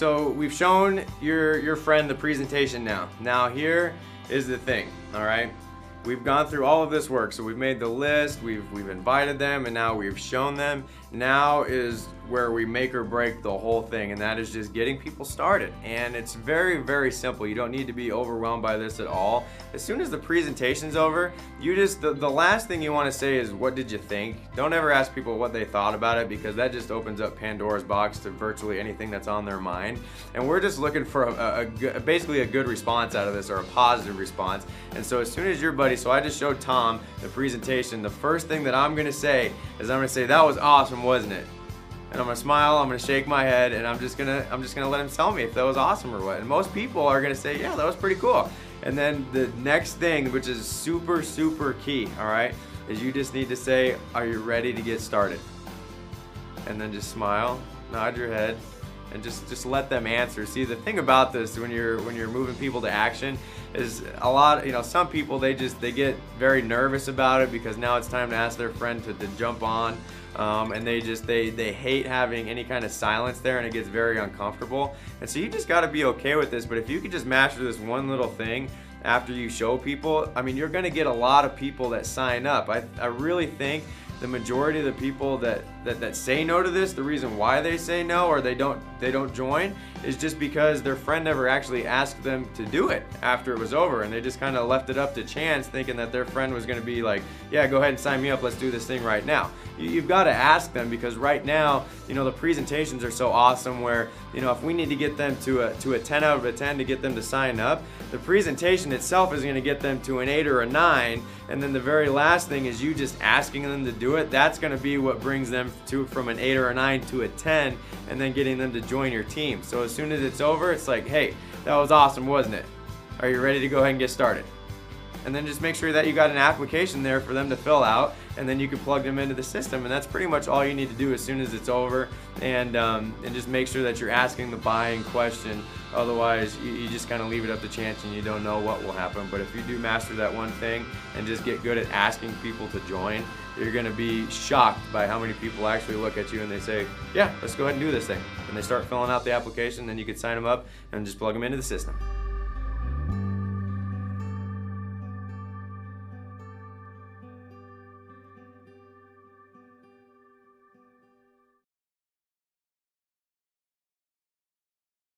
so we've shown your friend the presentation now. Now here is the thing, all right? We've gone through all of this work, so we've made the list, we've invited them, and now we've shown them. Now is where we make or break the whole thing, and that is just getting people started. And it's very, very simple. You don't need to be overwhelmed by this at all. As soon as the presentation's over, you just, the last thing you want to say is, what did you think? Don't ever ask people what they thought about it, because that just opens up Pandora's box to virtually anything that's on their mind. And we're just looking for basically a good response out of this, or a positive response. And so as soon as your buddy, so I just showed Tom the presentation, the first thing that I'm gonna say is I'm gonna say, that was awesome, wasn't it? And I'm gonna smile, I'm gonna shake my head, and I'm just gonna let him tell me if that was awesome or what. And most people are gonna say, yeah, that was pretty cool. And then the next thing, which is super, super key, all right, is you just need to say, are you ready to get started? And then just smile, nod your head, and just let them answer. See, the thing about this, when you're moving people to action, is a lot, some people, they get very nervous about it, because now it's time to ask their friend to jump on, and they hate having any kind of silence there, and it gets very uncomfortable. And so you just got to be okay with this. But if you could just master this one little thing after you show people, I mean, you're going to get a lot of people that sign up. I really think the majority of the people that say no to this, the reason why they say no or they don't join, is just because their friend never actually asked them to do it after it was over, and they just kind of left it up to chance, thinking that their friend was going to be like, yeah, go ahead and sign me up, let's do this thing right now. You've got to ask them, because right now, the presentations are so awesome where, if we need to get them to a 10 out of a 10 to get them to sign up, the presentation itself is going to get them to an 8 or a 9, and then the very last thing is you just asking them to do it. That's going to be what brings them from an 8 or a 9 to a 10, and then getting them to join your team. So as soon as it's over, it's like, hey, that was awesome, wasn't it? Are you ready to go ahead and get started? And then just make sure that you got an application there for them to fill out, and then you can plug them into the system. And that's pretty much all you need to do as soon as it's over, and just make sure that you're asking the buying question. Otherwise, you just kind of leave it up to chance, and you don't know what will happen. But if you do master that one thing and just get good at asking people to join, you're going to be shocked by how many people actually look at you and they say, yeah, let's go ahead and do this thing. And they start filling out the application, then you can sign them up and just plug them into the system.